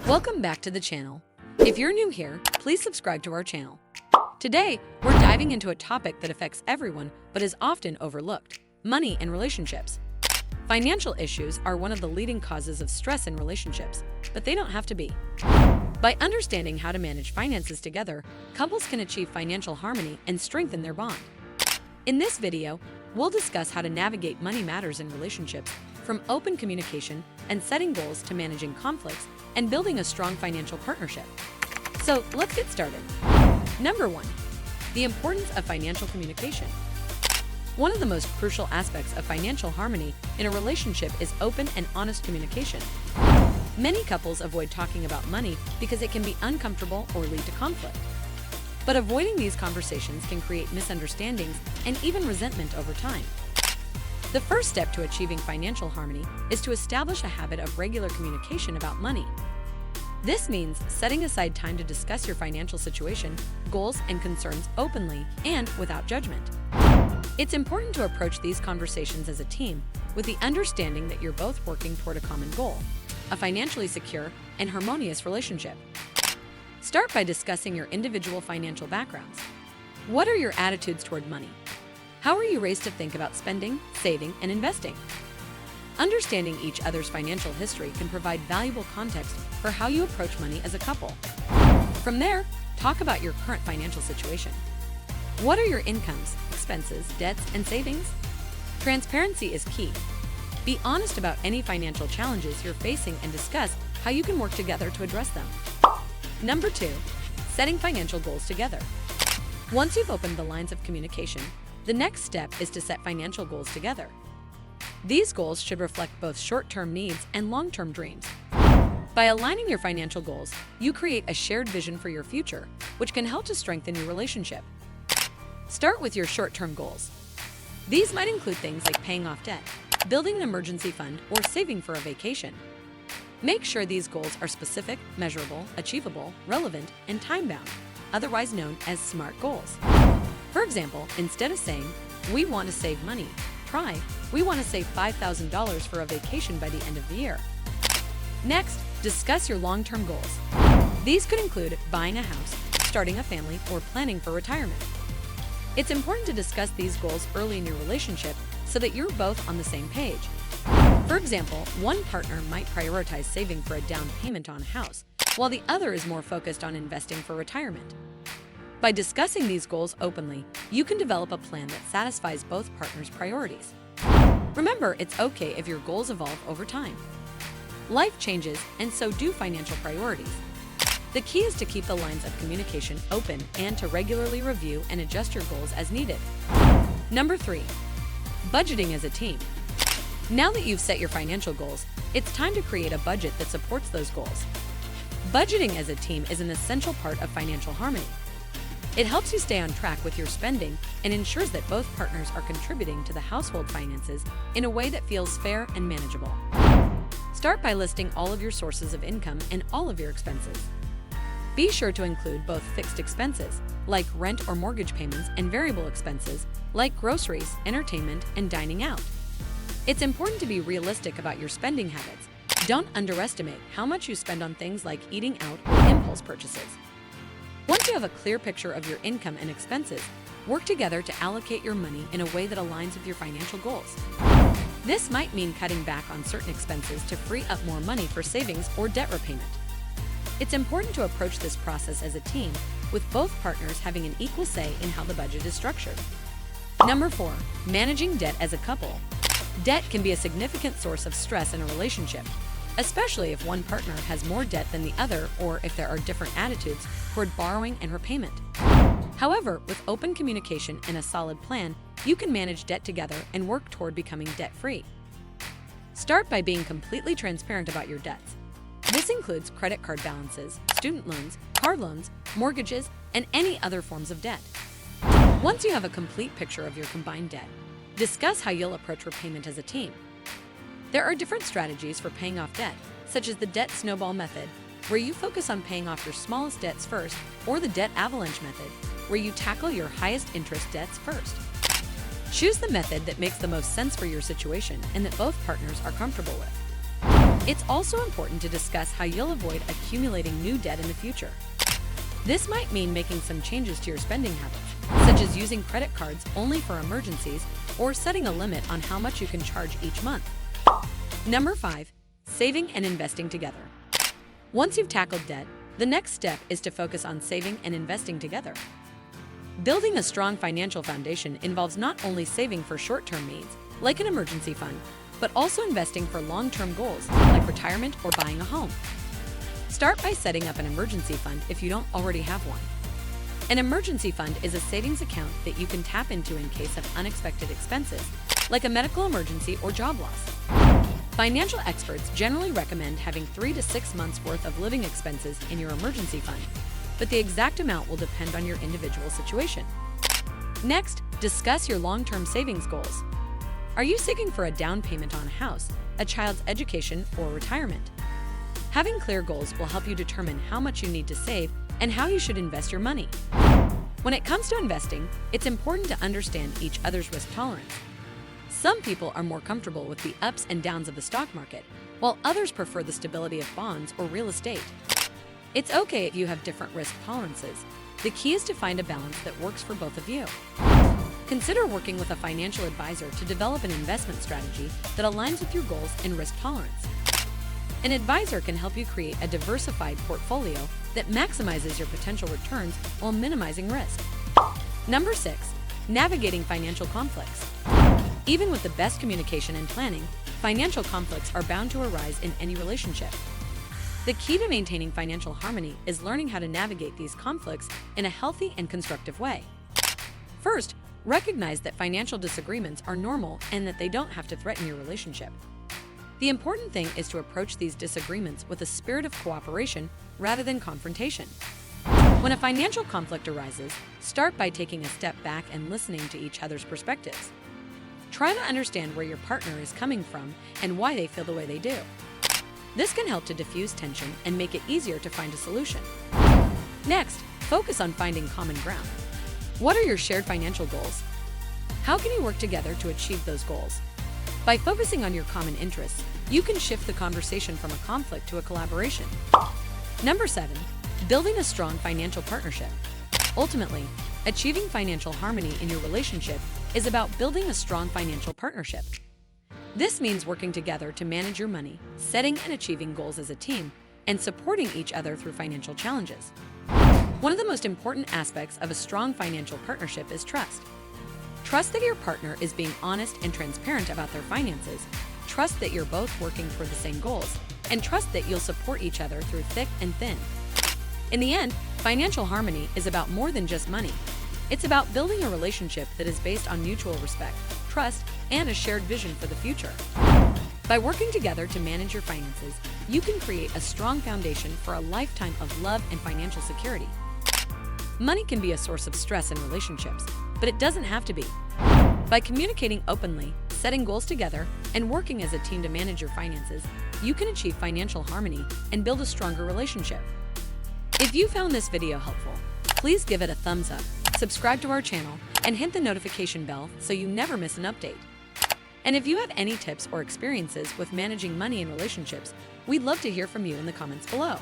Welcome back to the channel. If you're new here, please subscribe to our channel. Today, we're diving into a topic that affects everyone but is often overlooked: money and relationships. Financial issues are one of the leading causes of stress in relationships, but they don't have to be. By understanding how to manage finances together, couples can achieve financial harmony and strengthen their bond. In this video, we'll discuss how to navigate money matters in relationships, from open communication and setting goals to managing conflicts and building a strong financial partnership. So let's get started. Number 1, the importance of financial communication. One of the most crucial aspects of financial harmony in a relationship is open and honest communication. Many couples avoid talking about money because it can be uncomfortable or lead to conflict. But avoiding these conversations can create misunderstandings and even resentment over time. The first step to achieving financial harmony is to establish a habit of regular communication about money. This means setting aside time to discuss your financial situation, goals, and concerns openly and without judgment. It's important to approach these conversations as a team with the understanding that you're both working toward a common goal: a financially secure and harmonious relationship. Start by discussing your individual financial backgrounds. What are your attitudes toward money? How are you raised to think about spending, saving, and investing? Understanding each other's financial history can provide valuable context for how you approach money as a couple. From there, talk about your current financial situation. What are your incomes, expenses, debts, and savings? Transparency is key. Be honest about any financial challenges you're facing and discuss how you can work together to address them. Number 2, setting financial goals together. Once you've opened the lines of communication, the next step is to set financial goals together. These goals should reflect both short-term needs and long-term dreams. By aligning your financial goals, you create a shared vision for your future, which can help to strengthen your relationship. Start with your short-term goals. These might include things like paying off debt, building an emergency fund, or saving for a vacation. Make sure these goals are specific, measurable, achievable, relevant, and time-bound, otherwise known as SMART goals. For example, instead of saying, "We want to save money," try, "We want to save $5,000 for a vacation by the end of the year." Next, discuss your long-term goals. These could include buying a house, starting a family, or planning for retirement. It's important to discuss these goals early in your relationship so that you're both on the same page. For example, one partner might prioritize saving for a down payment on a house, while the other is more focused on investing for retirement. By discussing these goals openly, you can develop a plan that satisfies both partners' priorities. Remember, it's okay if your goals evolve over time. Life changes, and so do financial priorities. The key is to keep the lines of communication open and to regularly review and adjust your goals as needed. Number 3, budgeting as a team. Now that you've set your financial goals, it's time to create a budget that supports those goals. Budgeting as a team is an essential part of financial harmony. It helps you stay on track with your spending and ensures that both partners are contributing to the household finances in a way that feels fair and manageable. Start by listing all of your sources of income and all of your expenses. Be sure to include both fixed expenses, like rent or mortgage payments, and variable expenses, like groceries, entertainment, and dining out. It's important to be realistic about your spending habits. Don't underestimate how much you spend on things like eating out or impulse purchases. Once you have a clear picture of your income and expenses, work together to allocate your money in a way that aligns with your financial goals. This might mean cutting back on certain expenses to free up more money for savings or debt repayment. It's important to approach this process as a team, with both partners having an equal say in how the budget is structured. Number 4, managing debt as a couple. Debt can be a significant source of stress in a relationship, especially if one partner has more debt than the other or if there are different attitudes toward borrowing and repayment. However, with open communication and a solid plan, you can manage debt together and work toward becoming debt-free. Start by being completely transparent about your debts. This includes credit card balances, student loans, car loans, mortgages, and any other forms of debt. Once you have a complete picture of your combined debt, discuss how you'll approach repayment as a team. There are different strategies for paying off debt, such as the debt snowball method, where you focus on paying off your smallest debts first, or the debt avalanche method, where you tackle your highest interest debts first. Choose the method that makes the most sense for your situation and that both partners are comfortable with. It's also important to discuss how you'll avoid accumulating new debt in the future. This might mean making some changes to your spending habits, such as using credit cards only for emergencies or setting a limit on how much you can charge each month. Number 5. Saving and investing together. Once you've tackled debt, the next step is to focus on saving and investing together. Building a strong financial foundation involves not only saving for short-term needs, like an emergency fund, but also investing for long-term goals, like retirement or buying a home. Start by setting up an emergency fund if you don't already have one. An emergency fund is a savings account that you can tap into in case of unexpected expenses, like a medical emergency or job loss. Financial experts generally recommend having 3 to 6 months' worth of living expenses in your emergency fund, but the exact amount will depend on your individual situation. Next, discuss your long-term savings goals. Are you saving for a down payment on a house, a child's education, or retirement? Having clear goals will help you determine how much you need to save and how you should invest your money. When it comes to investing, it's important to understand each other's risk tolerance. Some people are more comfortable with the ups and downs of the stock market, while others prefer the stability of bonds or real estate. It's okay if you have different risk tolerances. The key is to find a balance that works for both of you. Consider working with a financial advisor to develop an investment strategy that aligns with your goals and risk tolerance. An advisor can help you create a diversified portfolio that maximizes your potential returns while minimizing risk. Number 6. Navigating financial conflicts. Even with the best communication and planning, financial conflicts are bound to arise in any relationship. The key to maintaining financial harmony is learning how to navigate these conflicts in a healthy and constructive way. First, recognize that financial disagreements are normal and that they don't have to threaten your relationship. The important thing is to approach these disagreements with a spirit of cooperation rather than confrontation. When a financial conflict arises, start by taking a step back and listening to each other's perspectives. Try to understand where your partner is coming from and why they feel the way they do. This can help to diffuse tension and make it easier to find a solution. Next, focus on finding common ground. What are your shared financial goals? How can you work together to achieve those goals? By focusing on your common interests, you can shift the conversation from a conflict to a collaboration. Number 7. Building a strong financial partnership. Ultimately, achieving financial harmony in your relationship is about building a strong financial partnership. This means working together to manage your money, setting and achieving goals as a team, and supporting each other through financial challenges. One of the most important aspects of a strong financial partnership is trust. Trust that your partner is being honest and transparent about their finances, trust that you're both working toward the same goals, and trust that you'll support each other through thick and thin. In the end, financial harmony is about more than just money. It's about building a relationship that is based on mutual respect, trust, and a shared vision for the future. By working together to manage your finances, you can create a strong foundation for a lifetime of love and financial security. Money can be a source of stress in relationships, but it doesn't have to be. By communicating openly, setting goals together, and working as a team to manage your finances, you can achieve financial harmony and build a stronger relationship. If you found this video helpful, please give it a thumbs up, subscribe to our channel, and hit the notification bell so you never miss an update. And if you have any tips or experiences with managing money in relationships, we'd love to hear from you in the comments below.